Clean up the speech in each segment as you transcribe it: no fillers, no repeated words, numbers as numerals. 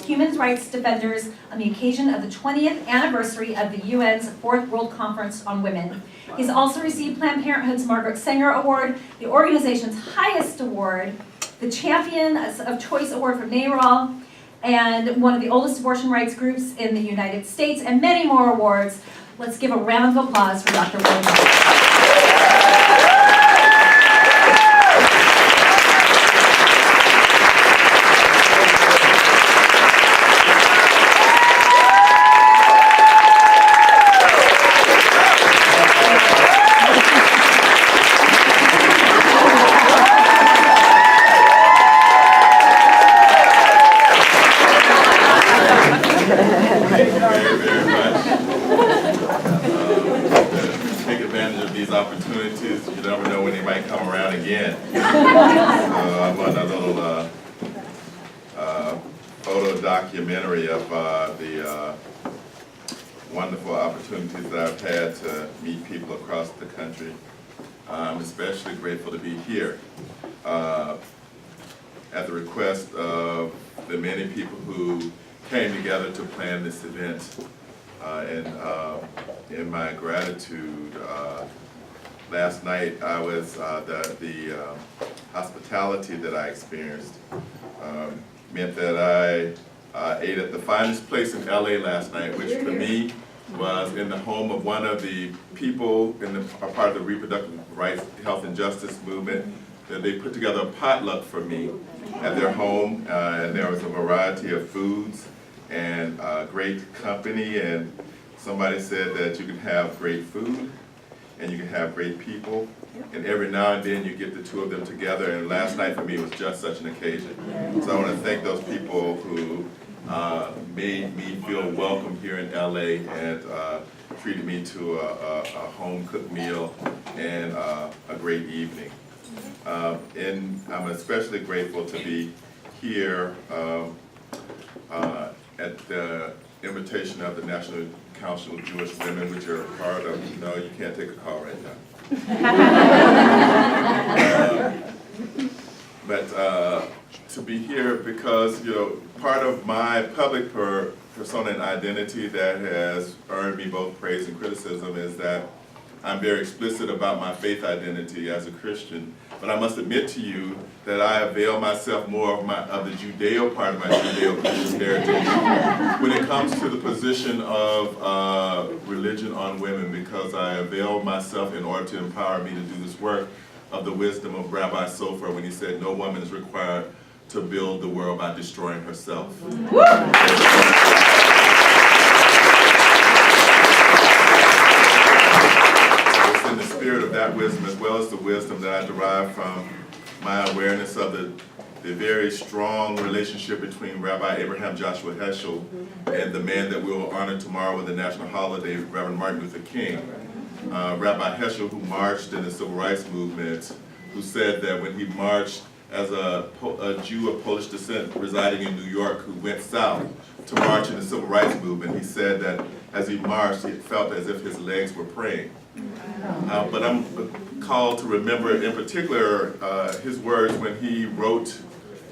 human rights defenders on the occasion of the 20th anniversary of the UN's 4th World Conference on Women. He's also received Planned Parenthood's Margaret Sanger Award, the organization's highest award, the Champion of Choice Award from NARAL, and one of the oldest abortion rights groups in the United States, and many more awards. Let's give a round of applause for Dr. Willie Parker. Opportunities, you never know when they might come around again. I'm on a little photo documentary of the wonderful opportunities that I've had to meet people across the country. I'm especially grateful to be here at the request of the many people who came together to plan this event. And in my gratitude, last night I was, the hospitality that I experienced meant that I ate at the finest place in LA last night, which for me was in the home of one of the people in a part of the reproductive rights, health and justice movement. That they put together a potluck for me at their home, and there was a variety of foods and great company, and somebody said that you can have great food and you can have great people, and every now and then you get the two of them together, and last night for me was just such an occasion. So I want to thank those people who made me feel welcome here in LA and treated me to a home-cooked meal and a great evening. And I'm especially grateful to be here at the invitation of the National Council of Jewish Women, which you're a part of. No, you can't take a call right now. But to be here because, you know, part of my public persona and identity that has earned me both praise and criticism is that I'm very explicit about my faith identity as a Christian. But I must admit to you that I avail myself more of the Judeo part of my Judeo-Christian heritage when it comes to the position of religion on women, because I avail myself in order to empower me to do this work of the wisdom of Rabbi Sofer when he said, no woman is required to build the world by destroying herself. In the spirit of that wisdom, as well as the wisdom that I derive from my awareness of the very strong relationship between Rabbi Abraham Joshua Heschel and the man that we will honor tomorrow with the national holiday, Reverend Martin Luther King. Rabbi Heschel, who marched in the civil rights movement, who said that when he marched as a Jew of Polish descent residing in New York who went south to march in the civil rights movement, he said that as he marched, he felt as if his legs were praying. But I'm called to remember in particular his words when he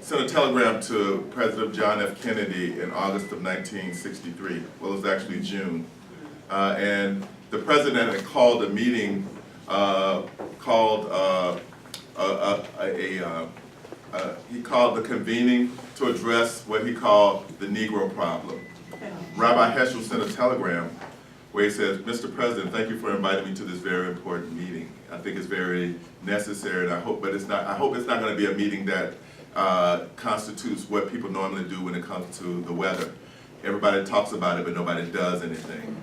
sent a telegram to President John F. Kennedy in August of 1963. Well, it was actually June. And the president had called a meeting, he called the convening to address what he called the Negro problem. Rabbi Heschel sent a telegram where he says, Mr. President, thank you for inviting me to this very important meeting. I think it's very necessary, and I hope it's not going to be a meeting that constitutes what people normally do when it comes to the weather. Everybody talks about it, but nobody does anything.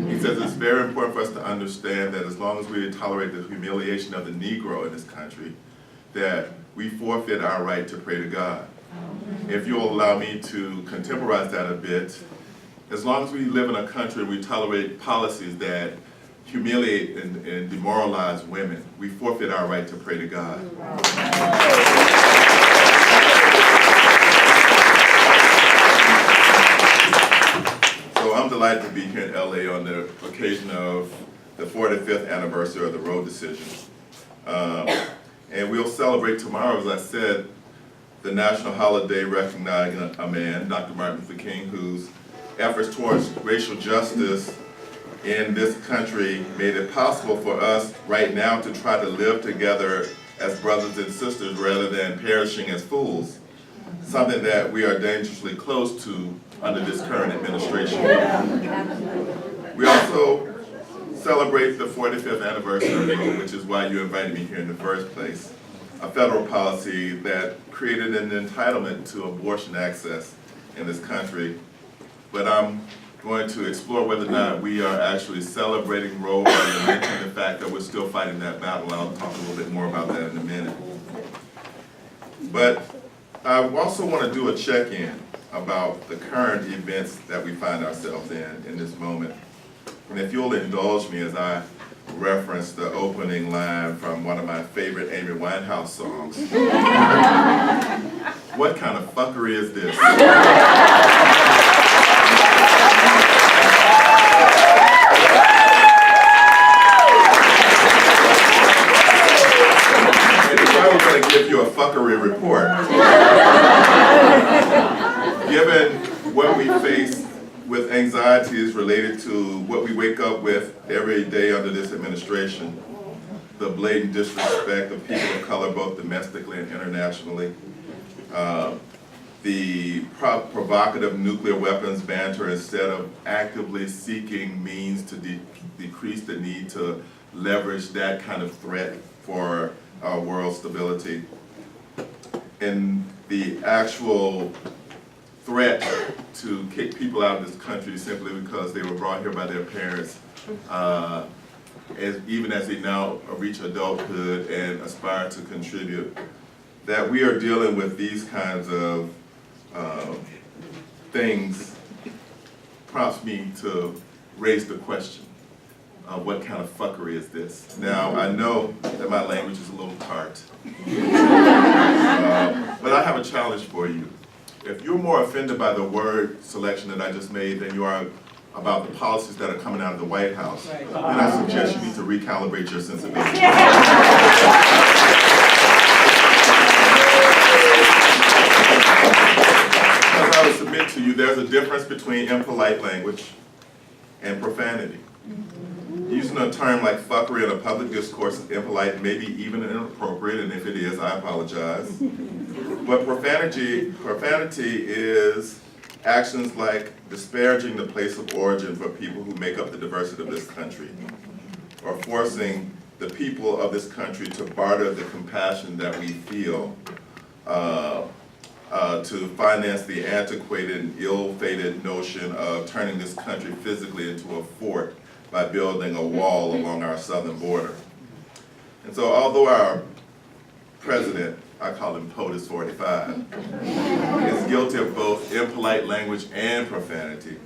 He says it's very important for us to understand that as long as we tolerate the humiliation of the Negro in this country, that we forfeit our right to pray to God. If you'll allow me to contemporize that a bit, as long as we live in a country and we tolerate policies that humiliate and demoralize women, we forfeit our right to pray to God. So I'm delighted to be here in LA on the occasion of the 45th anniversary of the Roe decision. And we'll celebrate tomorrow, as I said, the national holiday recognizing a man, Dr. Martin Luther King, whose efforts towards racial justice in this country made it possible for us right now to try to live together as brothers and sisters rather than perishing as fools, something that we are dangerously close to under this current administration. We also celebrate the 45th anniversary, which is why you invited me here in the first place, a federal policy that created an entitlement to abortion access in this country. But I'm going to explore whether or not we are actually celebrating Roe while lamenting the fact that we're still fighting that battle. I'll talk a little bit more about that in a minute. But I also want to do a check-in about the current events that we find ourselves in this moment. And if you'll indulge me as I reference the opening line from one of my favorite Amy Winehouse songs. What kind of fuckery is this? And if I were going to give you a fuckery report, given what we face with anxieties related to what we wake up with every day under this administration, the blatant disrespect of people of color both domestically and internationally, the provocative nuclear weapons banter instead of actively seeking means to decrease the need to leverage that kind of threat for our world stability, and the actual threat to kick people out of this country simply because they were brought here by their parents, even as they now reach adulthood and aspire to contribute. That we are dealing with these kinds of things prompts me to raise the question of what kind of fuckery is this? Now, I know that my language is a little tart, but I have a challenge for you. If you're more offended by the word selection that I just made than you are about the policies that are coming out of the White House, then I suggest you need to recalibrate your sensibilities. Because I would submit to you, there's a difference between impolite language and profanity. Using a term like fuckery in a public discourse is impolite, maybe even inappropriate, and if it is, I apologize. But profanity is actions like disparaging the place of origin for people who make up the diversity of this country, or forcing the people of this country to barter the compassion that we feel to finance the antiquated and ill-fated notion of turning this country physically into a fort by building a wall along our southern border. And so although our president, I call him POTUS 45, is guilty of both impolite language and profanity,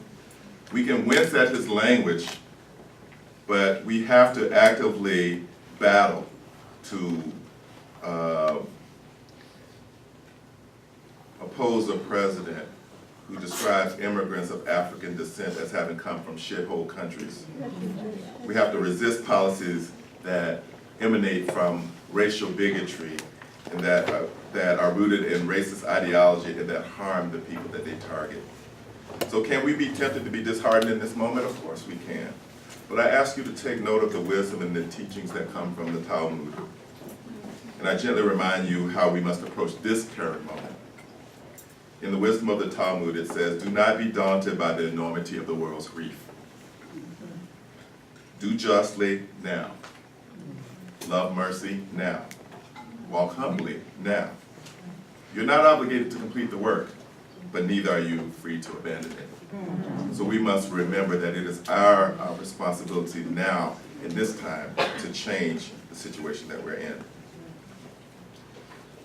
we can wince at his language, but we have to actively battle to oppose a president who describes immigrants of African descent as having come from shithole countries. We have to resist policies that emanate from racial bigotry and that are rooted in racist ideology and that harm the people that they target. So can we be tempted to be disheartened in this moment? Of course we can. But I ask you to take note of the wisdom and the teachings that come from the Talmud. And I gently remind you how we must approach this current moment. In the wisdom of the Talmud, it says, do not be daunted by the enormity of the world's grief. Do justly now. Love mercy now. Walk humbly now. You're not obligated to complete the work, but neither are you free to abandon it. So we must remember that it is our responsibility now, in this time, to change the situation that we're in.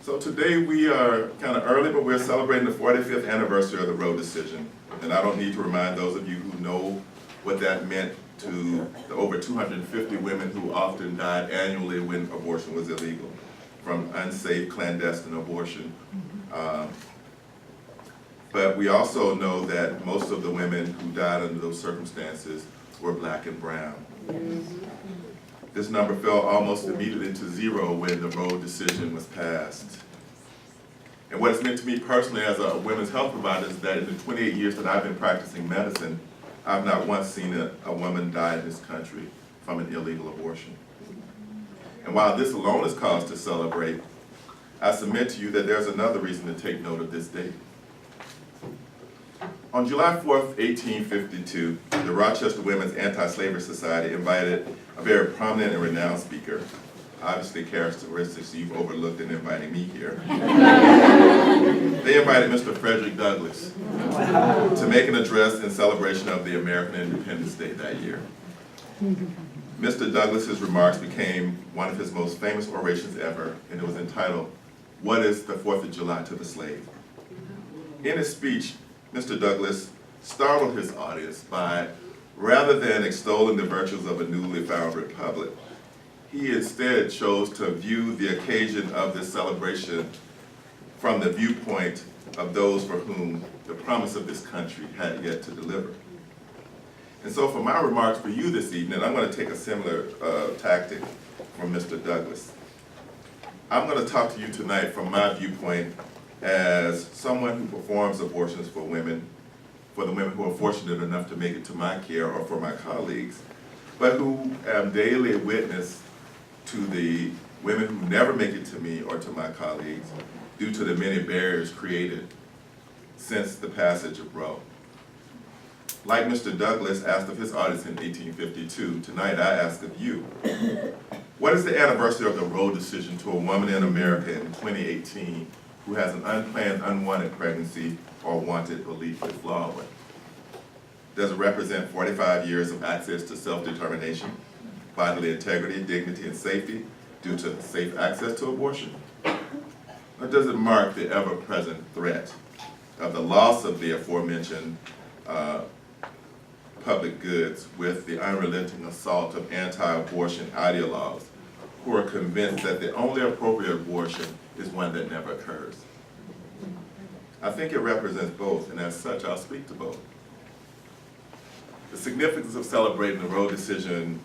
So today we are kind of early, but we're celebrating the 45th anniversary of the Roe decision. And I don't need to remind those of you who know what that meant to the over 250 women who often died annually when abortion was illegal, from unsafe, clandestine abortion. But we also know that most of the women who died under those circumstances were black and brown. This number fell almost immediately to zero when the Roe decision was passed. And what it's meant to me personally as a women's health provider is that in the 28 years that I've been practicing medicine, I've not once seen a woman die in this country from an illegal abortion. And while this alone is cause to celebrate, I submit to you that there's another reason to take note of this date. On July 4th, 1852, the Rochester Women's Anti-Slavery Society invited a very prominent and renowned speaker, obviously characteristics you've overlooked in inviting me here. They invited Mr. Frederick Douglass to make an address in celebration of the American Independence Day that year. Mr. Douglass's remarks became one of his most famous orations ever, and it was entitled, "What is the 4th of July to the Slave?" In his speech, Mr. Douglass startled his audience by, rather than extolling the virtues of a newly found republic, he instead chose to view the occasion of this celebration from the viewpoint of those for whom the promise of this country had yet to deliver. And so for my remarks for you this evening, I'm going to take a similar tactic from Mr. Douglass. I'm going to talk to you tonight from my viewpoint as someone who performs abortions for women, for the women who are fortunate enough to make it to my care or for my colleagues, but who am daily a witness to the women who never make it to me or to my colleagues due to the many barriers created since the passage of Roe. Like Mr. Douglass asked of his audience in 1852, tonight I ask of you, what is the anniversary of the Roe decision to a woman in America in 2018 who has an unplanned, unwanted pregnancy or wanted or legally flawed one? Does it represent 45 years of access to self-determination, bodily integrity, dignity, and safety due to safe access to abortion? Or does it mark the ever-present threat of the loss of the aforementioned public goods with the unrelenting assault of anti-abortion ideologues who are convinced that the only appropriate abortion is one that never occurs? I think it represents both, and as such, I'll speak to both. The significance of celebrating the Roe decision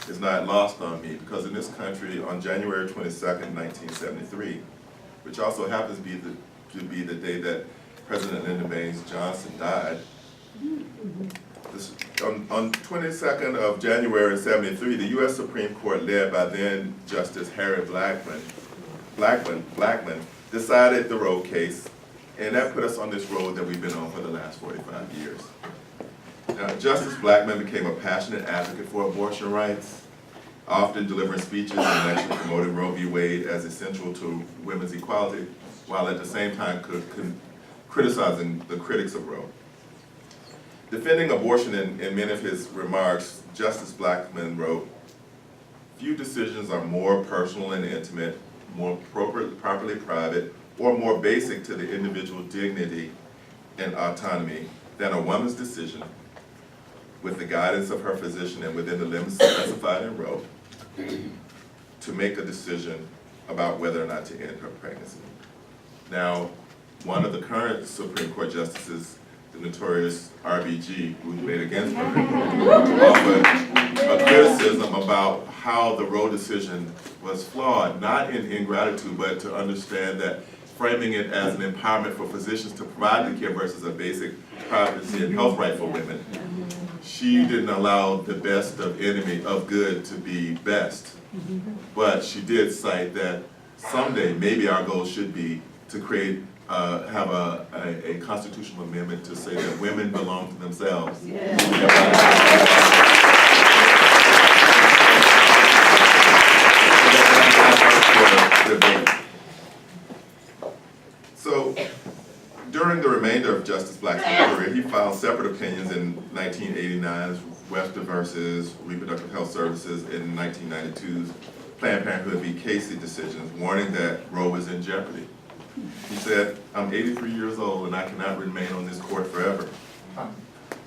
is not lost on me, because in this country, on January 22nd, 1973, which also happens to be the day that President Lyndon Baines Johnson died, on 22nd of January 73, the U.S. Supreme Court, led by then Justice Harry Blackmun, decided the Roe case, and that put us on this road that we've been on for the last 45 years. Now, Justice Blackmun became a passionate advocate for abortion rights, often delivering speeches and lectures promoting Roe v. Wade as essential to women's equality, while at the same time criticizing the critics of Roe. Defending abortion in many of his remarks, Justice Blackmun wrote, "Few decisions are more personal and intimate, more properly private, or more basic to the individual dignity and autonomy than a woman's decision, with the guidance of her physician and within the limits specified in Roe, to make a decision about whether or not to end her pregnancy." Now, one of the current Supreme Court justices, the notorious RBG, who made against Roe, offered a criticism about how the Roe decision was flawed, not in ingratitude, but to understand that framing it as an empowerment for physicians to provide the care versus a basic privacy and health right for women. She didn't allow the best of enemy of good to be best, but she did cite that someday maybe our goal should be to create, have a constitutional amendment to say that women belong to themselves. So, during the remainder of Justice Black's career, he filed separate opinions in 1989's Webster versus Reproductive Health Services, in 1992's Planned Parenthood v. Casey decisions, warning that Roe was in jeopardy. He said, "I'm 83 years old and I cannot remain on this court forever.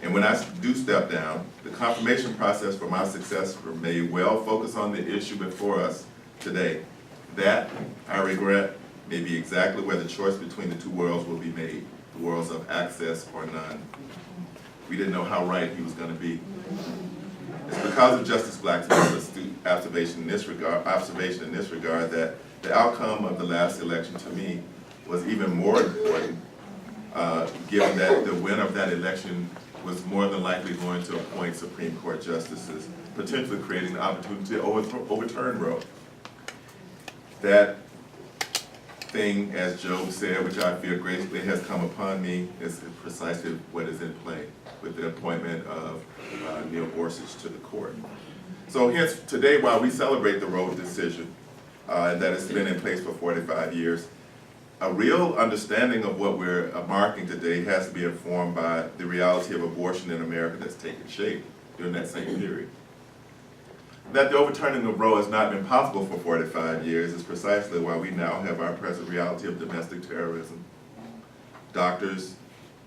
And when I do step down, the confirmation process for my successor may well focus on the issue before us today. That, I regret, may be exactly where the choice between the two worlds will be made, the worlds of access or none." We didn't know how right he was going to be. It's because of Justice Black's astute observation in this regard that the outcome of the last election to me was even more important, given that the winner of that election was more than likely going to appoint Supreme Court justices, potentially creating the opportunity to overturn Roe. That thing, as Job said, which I fear greatly has come upon me, is precisely what is in play with the appointment of Neil Gorsuch to the court. So hence, today, while we celebrate the Roe decision, and that it's been in place for 45 years, a real understanding of what we're marking today has to be informed by the reality of abortion in America that's taken shape during that same period. That the overturning of Roe has not been possible for 45 years is precisely why we now have our present reality of domestic terrorism, doctors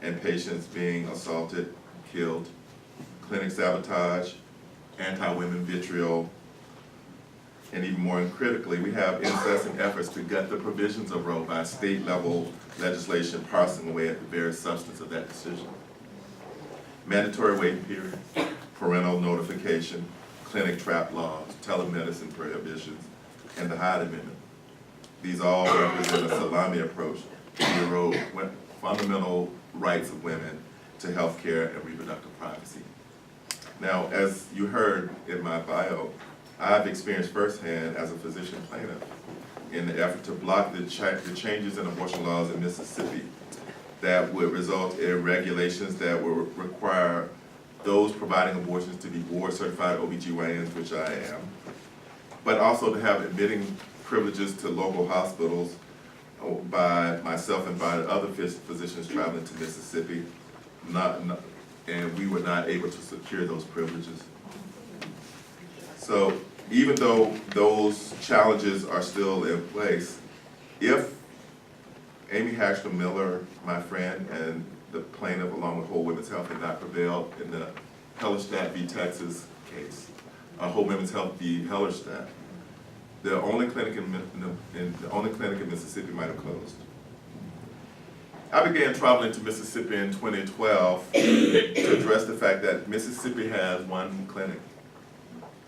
and patients being assaulted, killed, clinic sabotage, anti-women vitriol, and even more critically, we have incessant efforts to gut the provisions of Roe by state-level legislation parsing away at the very substance of that decision. Mandatory waiting period, parental notification, clinic trap laws, telemedicine prohibitions, and the Hyde Amendment. These all represent a salami approach to erode fundamental rights of women to health care and reproductive privacy. Now, as you heard in my bio, I've experienced firsthand as a physician plaintiff in the effort to block the changes in abortion laws in Mississippi that would result in regulations that would require those providing abortions to be board-certified OBGYNs, which I am, but also to have admitting privileges to local hospitals by myself and by other physicians traveling to Mississippi, and we were not able to secure those privileges. So even though those challenges are still in place, if Amy Hatchler Miller, my friend, and the plaintiff, along with Whole Women's Health, had not prevailed in the Hellerstadt v. Texas case, Whole Women's Health v. Hellerstadt, the only clinic in Mississippi might have closed. I began traveling to Mississippi in 2012 to address the fact that Mississippi has one clinic.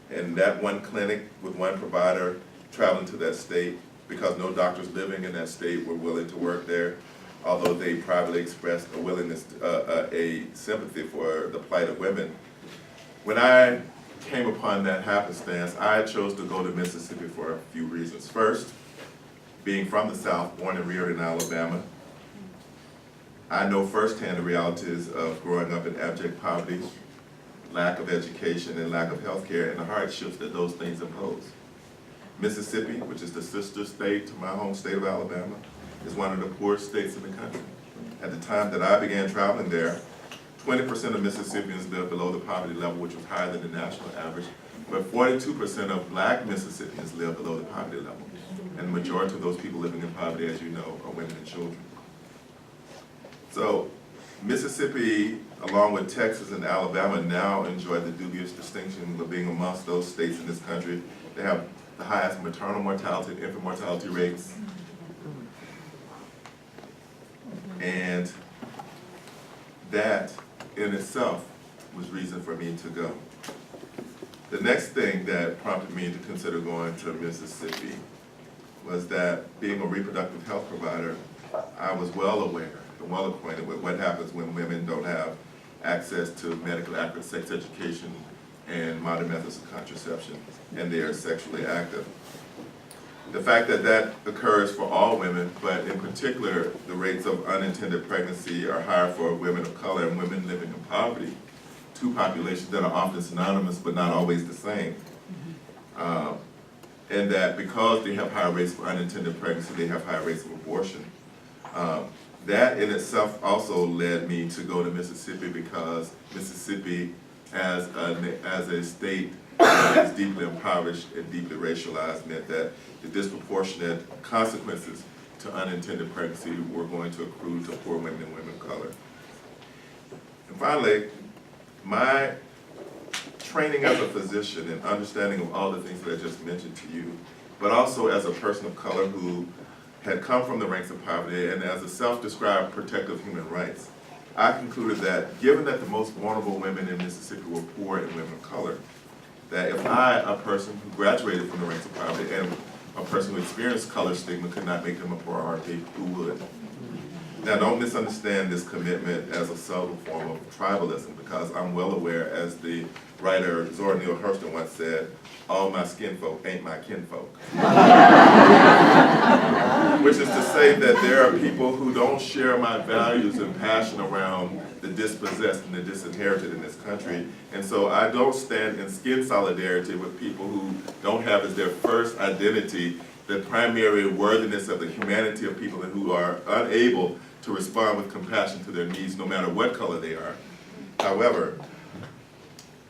And that one clinic with one provider traveling to that state, because no doctors living in that state were willing to work there, although they privately expressed a willingness, a sympathy for the plight of women. When I came upon that happenstance, I chose to go to Mississippi for a few reasons. First, being from the South, born and reared in Alabama, I know firsthand the realities of growing up in abject poverty, lack of education, and lack of health care, and the hardships that those things impose. Mississippi, which is the sister state to my home state of Alabama, is one of the poorest states in the country. At the time that I began traveling there, 20% of Mississippians lived below the poverty level, which was higher than the national average, but 42% of black Mississippians live below the poverty level. And the majority of those people living in poverty, as you know, are women and children. So Mississippi, along with Texas and Alabama, now enjoy the dubious distinction of being amongst those states in this country that have the highest maternal mortality and infant mortality rates. And that in itself was reason for me to go. The next thing that prompted me to consider going to Mississippi was that being a reproductive health provider, I was well aware and well acquainted with what happens when women don't have access to medically accurate sex education and modern methods of contraception, and they are sexually active. The fact that that occurs for all women, but in particular, the rates of unintended pregnancy are higher for women of color and women living in poverty, two populations that are often synonymous but not always the same. And that because they have higher rates of unintended pregnancy, they have higher rates of abortion. That in itself also led me to go to Mississippi, because Mississippi, as a state that is deeply impoverished and deeply racialized, meant that the disproportionate consequences to unintended pregnancy were going to accrue to poor women and women of color. And finally, my training as a physician and understanding of all the things that I just mentioned to you, but also as a person of color who had come from the ranks of poverty and as a self-described protector of human rights, I concluded that given that the most vulnerable women in Mississippi were poor and women of color, that if I, a person who graduated from the ranks of poverty and a person who experienced color stigma could not make them a priority, who would? Now, don't misunderstand this commitment as a subtle form of tribalism, because I'm well aware, as the writer Zora Neale Hurston once said, all my skin folk ain't my kinfolk. Which is to say that there are people who don't share my values and passion around the dispossessed and the disinherited in this country. And so I don't stand in skin solidarity with people who don't have as their first identity the primary worthiness of the humanity of people, and who are unable to respond with compassion to their needs, no matter what color they are. However,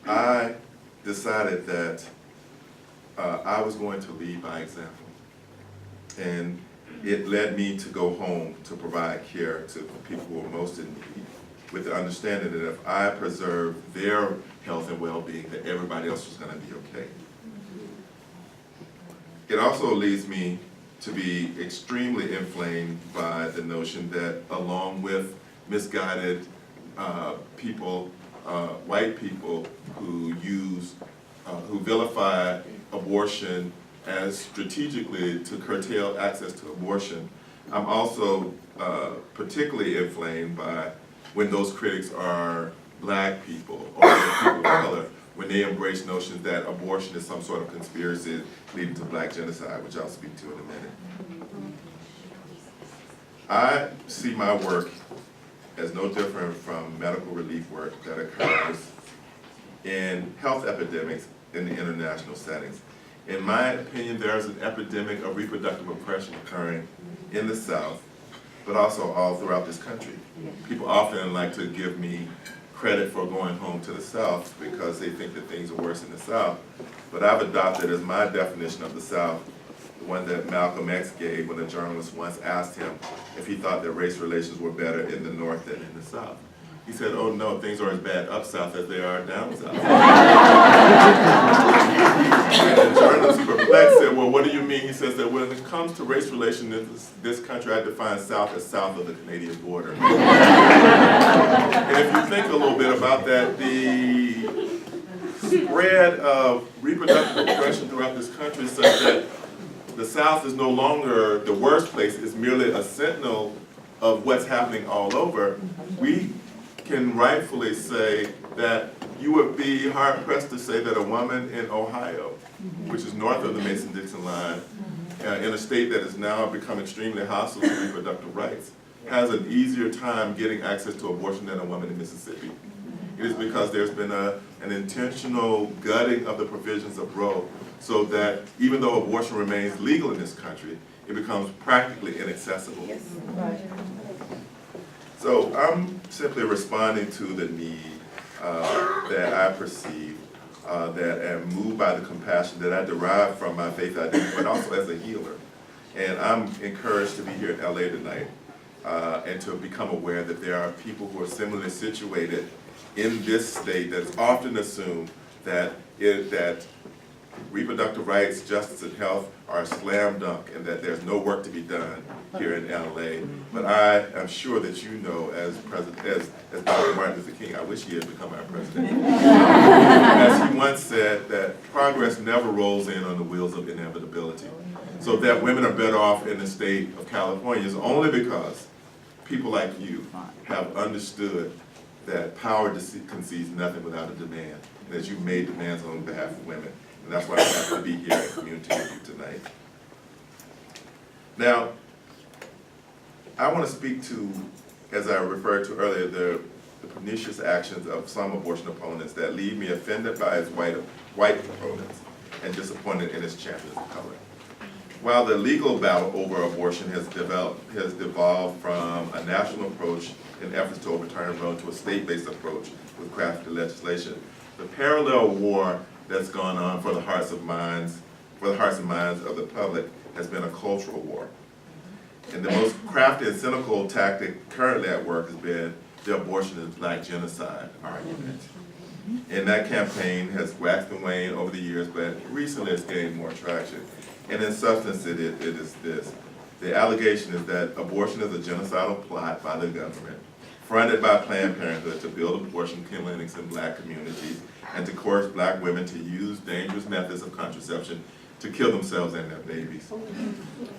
I decided that I was going to lead by example. And it led me to go home to provide care to people who are most in need, with the understanding that if I preserve their health and well-being, that everybody else was going to be okay. It also leads me to be extremely inflamed by the notion that, along with misguided people, white people who vilify abortion as strategically to curtail access to abortion, I'm also particularly inflamed by when those critics are black people or people of color, when they embrace notions that abortion is some sort of conspiracy leading to black genocide, which I'll speak to in a minute. I see my work as no different from medical relief work that occurs in health epidemics in the international settings. In my opinion, there is an epidemic of reproductive oppression occurring in the South, but also all throughout this country. People often like to give me credit for going home to the South because they think that things are worse in the South. But I've adopted as my definition of the South the one that Malcolm X gave when a journalist once asked him if he thought that race relations were better in the North than in the South. He said, oh no, things are as bad up South as they are down South. And the journalist, perplexed, said, well, what do you mean? He says that when it comes to race relations in this country, I define South as south of the Canadian border. And if you think a little bit about that, the spread of reproductive oppression throughout this country is such that the South is no longer the worst place, it's merely a sentinel of what's happening all over. We can rightfully say that you would be hard-pressed to say that a woman in Ohio, which is north of the Mason-Dixon line, in a state that has now become extremely hostile to reproductive rights, has an easier time getting access to abortion than a woman in Mississippi. It is because there's been an intentional gutting of the provisions of Roe, so that even though abortion remains legal in this country, it becomes practically inaccessible. Yes. Right. So I'm simply responding to the need that I perceive, that am moved by the compassion that I derive from my faith identity, but also as a healer. And I'm encouraged to be here in LA tonight and to become aware that there are people who are similarly situated in this state that's often assumed that reproductive rights, justice, and health are a slam dunk and that there's no work to be done here in LA. But I am sure that you know, as Dr. Martin Luther King, I wish he had become our president, as he once said, that progress never rolls in on the wheels of inevitability. So that women are better off in the state of California is only because people like you have understood that power concedes nothing without a demand, and that you've made demands on behalf of women. And that's why I'm happy to be here in community with you tonight. Now, I want to speak to, as I referred to earlier, the pernicious actions of some abortion opponents that leave me offended by its white opponents and disappointed in its champions of color. While the legal battle over abortion has devolved from a national approach in efforts to overturn Roe to a state-based approach with crafted legislation, the parallel war that's gone on for the hearts and minds of the public has been a cultural war. And the most crafty and cynical tactic currently at work has been the abortion is black genocide argument. And that campaign has waxed and waned over the years, but recently it's gained more traction. And in substance, it is this. The allegation is that abortion is a genocidal plot by the government, funded by Planned Parenthood to build abortion clinics in black communities and to coerce black women to use dangerous methods of contraception to kill themselves and their babies.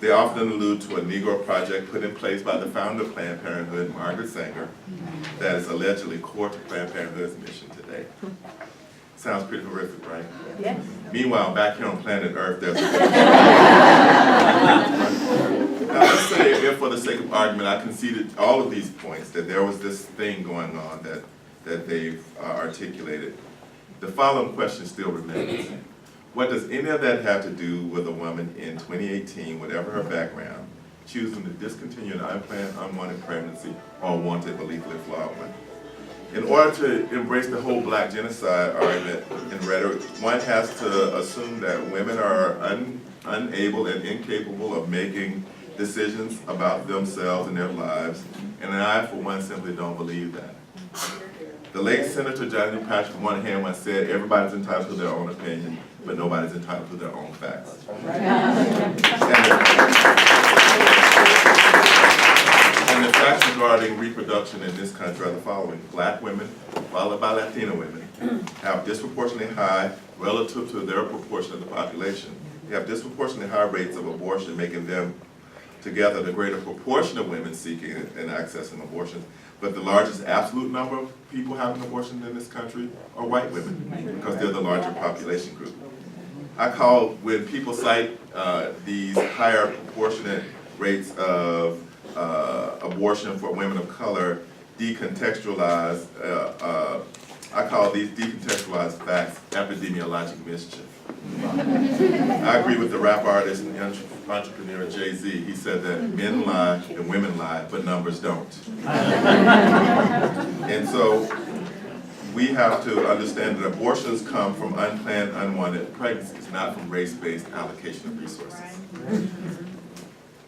They often allude to a Negro project put in place by the founder of Planned Parenthood, Margaret Sanger, that is allegedly core to Planned Parenthood's mission today. Sounds pretty horrific, right? Yes. Meanwhile, back here on planet Earth, there's a Now, let's say, if for the sake of argument, I conceded all of these points, that there was this thing going on that they've articulated. The following question still remains. What does any of that have to do with a woman in 2018, whatever her background, choosing to discontinue an unplanned, unwanted pregnancy or wanted but lethally flawed one? In order to embrace the whole black genocide argument and rhetoric, one has to assume that women are unable and incapable of making decisions about themselves and their lives, and I, for one, simply don't believe that. The late Senator Johnny Patrick Moynihan once said, everybody's entitled to their own opinion, but nobody's entitled to their own facts. And the facts regarding reproduction in this country are the following. Black women, followed by Latina women, have disproportionately high, relative to their proportion of the population, they have disproportionately high rates of abortion, making them together the greater proportion of women seeking and accessing abortions. But the largest absolute number of people having abortions in this country are white women, because they're the larger population group. I call, when people cite these higher proportionate rates of abortion for women of color, decontextualized, I call these decontextualized facts epidemiologic mischief. I agree with the rap artist and entrepreneur Jay-Z. He said that men lie and women lie, but numbers don't. And so we have to understand that abortions come from unplanned, unwanted pregnancies, not from race-based allocation of resources.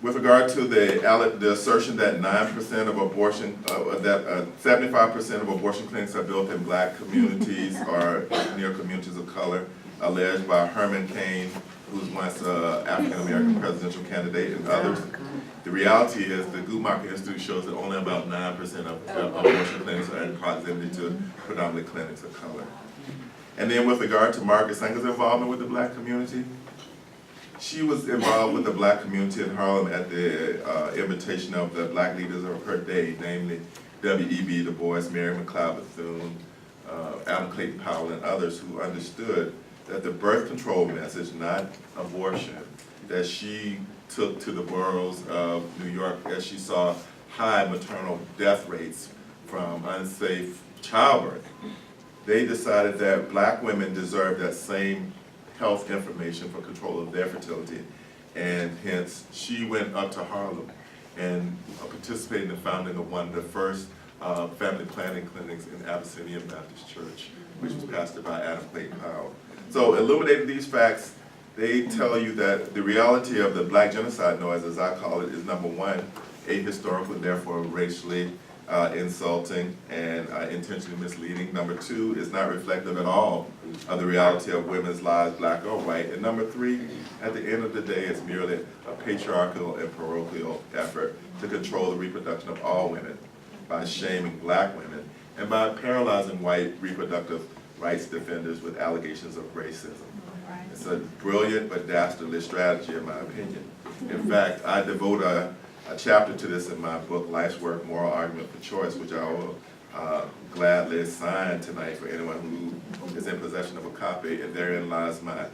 With regard to the assertion that 9% of abortion, that 75% of abortion clinics are built in black communities or near communities of color, alleged by Herman Cain, who's once an African-American presidential candidate, and others. The reality is the Guttmacher Institute shows that only about 9% of abortion clinics are in proximity to predominantly clinics of color. And then with regard to Margaret Sanger's involvement with the black community, she was involved with the black community in Harlem at the invitation of the black leaders of her day, namely W.E.B. Du Bois, Mary McLeod Bethune, Adam Clayton Powell, and others who understood that the birth control message, not abortion, that she took to the boroughs of New York as she saw high maternal death rates from unsafe childbirth. They decided that black women deserved that same health information for control of their fertility, and hence she went up to Harlem and participated in the founding of one of the first family planning clinics in Abyssinia Baptist Church, which was pastored by Adam Clayton Powell. So illuminating these facts, they tell you that the reality of the black genocide noise, as I call it, is number one, ahistorical and therefore racially insulting and intentionally misleading. Number two, is not reflective at all of the reality of women's lives, black or white. And number three, at the end of the day, it's merely a patriarchal and parochial effort to control the reproduction of all women by shaming black women and by paralyzing white reproductive rights defenders with allegations of racism. It's a brilliant but dastardly strategy, in my opinion. In fact, I devote a chapter to this in my book, Life's Work, Moral Argument for Choice, which I will gladly sign tonight for anyone who is in possession of a copy, and therein lies my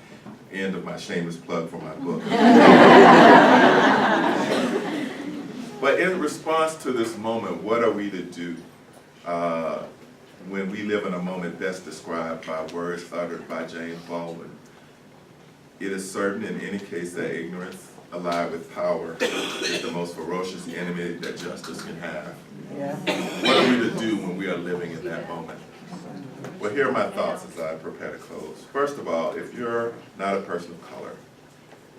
end of my shameless plug for my book. But in response to this moment, what are we to do when we live in a moment best described by words uttered by James Baldwin? It is certain in any case that ignorance, allied with power, is the most ferocious enemy that justice can have. Yeah. What are we to do when we are living in that moment? Well, here are my thoughts as I prepare to close. First of all, if you're not a person of color,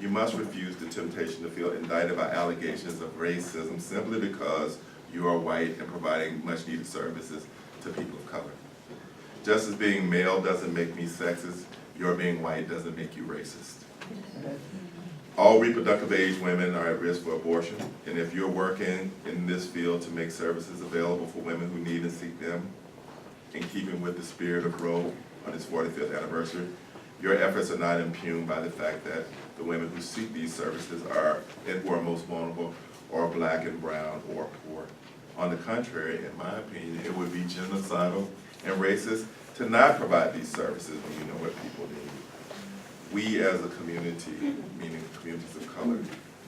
you must refuse the temptation to feel indicted by allegations of racism simply because you are white and providing much needed services to people of color. Just as being male doesn't make me sexist, your being white doesn't make you racist. All reproductive age women are at risk for abortion, and if you're working in this field to make services available for women who need and seek them, in keeping with the spirit of Roe on its 45th anniversary, your efforts are not impugned by the fact that the women who seek these services are most vulnerable, or black and brown, or poor. On the contrary, in my opinion, it would be genocidal and racist to not provide these services when you know what people need. We as a community, meaning communities of color,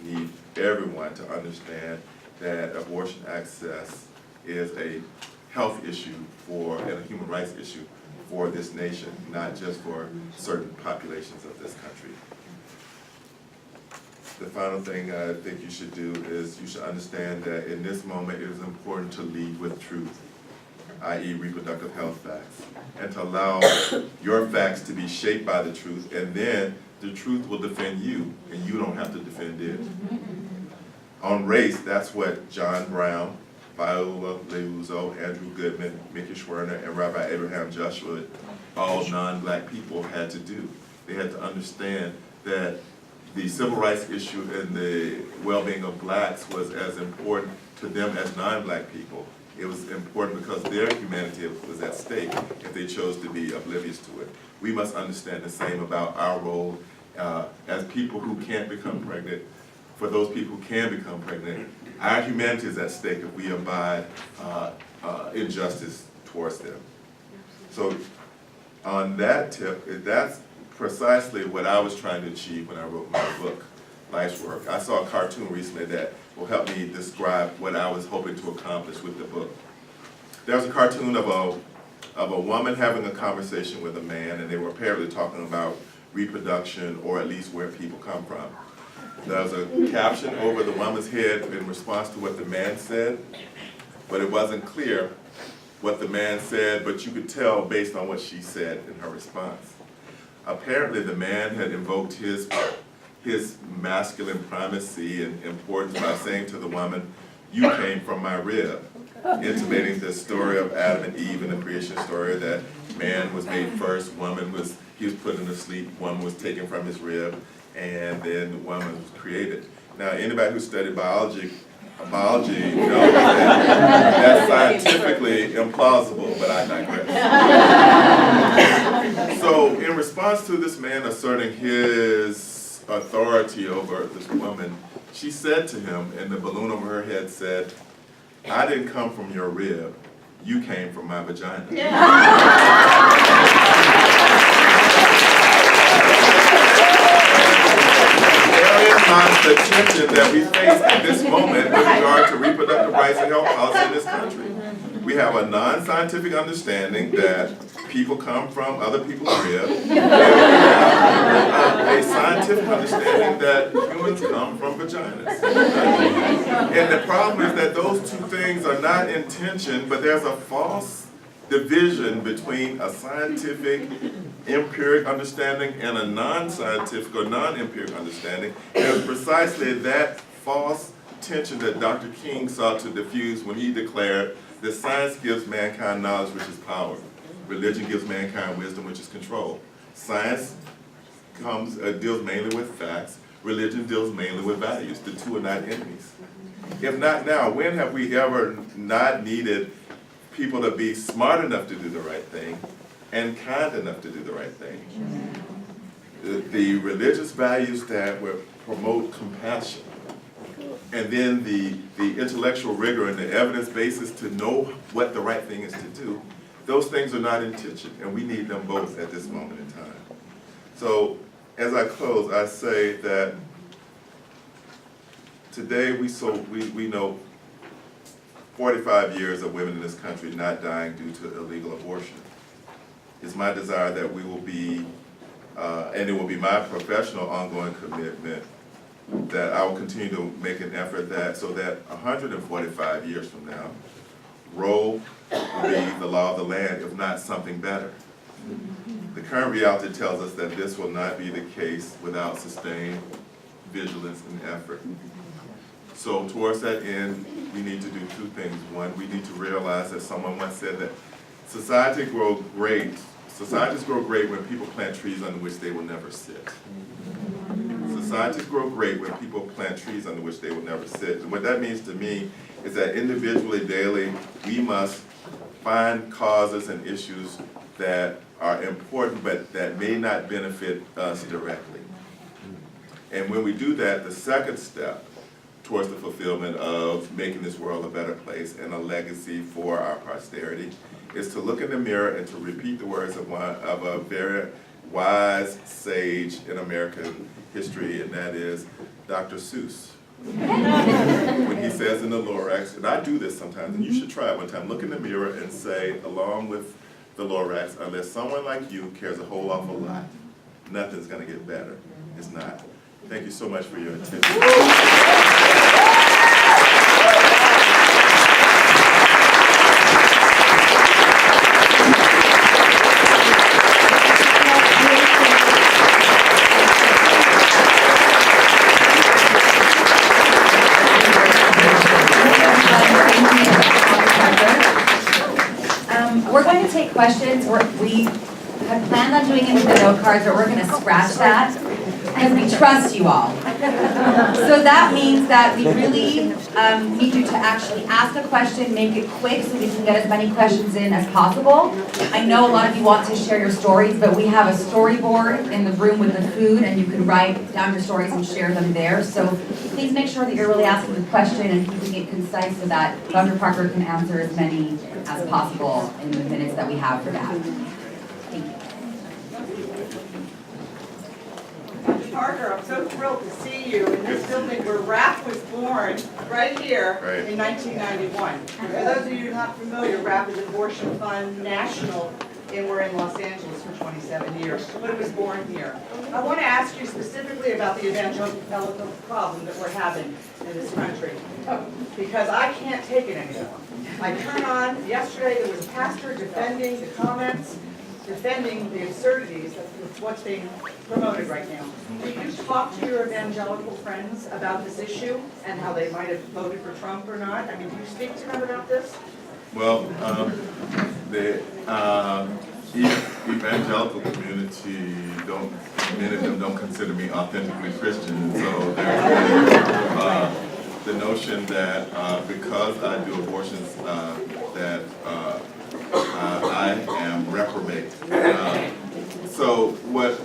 need everyone to understand that abortion access is a health issue and a human rights issue for this nation, not just for certain populations of this country. The final thing I think you should do is you should understand that in this moment it is important to lead with truth, i.e. reproductive health facts, and to allow your facts to be shaped by the truth, and then the truth will defend you, and you don't have to defend it. On race, that's what John Brown, Viola Liuzzo, Andrew Goodman, Mickey Schwerner, and Rabbi Abraham Joshua, all non-black people, had to do. They had to understand that the civil rights issue and the well-being of blacks was as important to them as non-black people. It was important because their humanity was at stake if they chose to be oblivious to it. We must understand the same about our role as people who can't become pregnant. For those people who can become pregnant, our humanity is at stake if we abide injustice towards them. So on that tip, that's precisely what I was trying to achieve when I wrote my book, Life's Work. I saw a cartoon recently that will help me describe what I was hoping to accomplish with the book. There was a cartoon of a woman having a conversation with a man, and they were apparently talking about reproduction, or at least where people come from. There was a caption over the woman's head in response to what the man said, but it wasn't clear what the man said, but you could tell based on what she said in her response. Apparently the man had invoked his masculine primacy and importance by saying to the woman, "You came from my rib," intimating the story of Adam and Eve in the creation story, that man was made first, he was put into sleep, woman was taken from his rib, and then the woman was created. Now, anybody who studied biology knows that's scientifically implausible, but I digress. So, in response to this man asserting his authority over this woman, she said to him, and the balloon over her head said, "I didn't come from your rib, you came from my vagina." The tension that we face at this moment with regard to reproductive rights and health policy in this country. We have a non-scientific understanding that people come from other people's ribs, and we have a scientific understanding that humans come from vaginas. And the problem is that those two things are not in tension, but there's a false division between a scientific empiric understanding and a non-scientific or non-empiric understanding. And it was precisely that false tension that Dr. King sought to diffuse when he declared that science gives mankind knowledge, which is power. Religion gives mankind wisdom, which is control. Science deals mainly with facts. Religion deals mainly with values. The two are not enemies. If not now, when have we ever not needed people to be smart enough to do the right thing and kind enough to do the right thing? The religious values that will promote compassion, and then the intellectual rigor and the evidence basis to know what the right thing is to do, those things are not in tension, and we need them both at this moment in time. So as I close, I say that today we know 45 years of women in this country not dying due to illegal abortion. It's my desire that we will be, and it will be my professional ongoing commitment, that I will continue to make an effort so that 145 years from now, Roe will be the law of the land, if not something better. The current reality tells us that this will not be the case without sustained vigilance and effort. So towards that end, we need to do two things. One, we need to realize, as someone once said, that societies grow great when people plant trees under which they will never sit. Societies grow great when people plant trees under which they will never sit. And what that means to me is that individually, daily, we must find causes and issues that are important but that may not benefit us directly. And when we do that, the second step towards the fulfillment of making this world a better place and a legacy for our posterity is to look in the mirror and to repeat the words of a very wise sage in American history, and that is Dr. Seuss. When he says in the Lorax, and I do this sometimes, and you should try it one time, look in the mirror and say, along with the Lorax, unless someone like you cares a whole awful lot, nothing's going to get better. It's not. Thank you so much for your attention. We're going to take questions. We had planned on doing it with the note cards, but we're going to scratch that because we trust you all. So that means that we really need you to actually ask a question, make it quick so we can get as many questions in as possible. I know a lot of you want to share your stories, but we have a storyboard in the room with the food, and you can write down your stories and share them there. So please make sure that you're really asking the question and keeping it concise so that Dr. Parker can answer as many as possible in the minutes that we have for that. Thank you. Dr. Parker, I'm so thrilled to see you in this building where RAP was born, right here in 1991. For those of you not familiar, RAP is Abortion Fund National, and we're in Los Angeles for 27 years, but it was born here. I want to ask you specifically about the evangelical problem that we're having in this country, because I can't take it anymore. I turn on, yesterday there was a pastor defending the comments, defending the absurdities of what's being promoted right now. Did you talk to your evangelical friends about this issue and how they might have voted for Trump or not? I mean, do you speak to them about this? Well, the evangelical community many of them don't consider me authentically Christian, so there's the notion that because I do abortions that I am reprobate. So what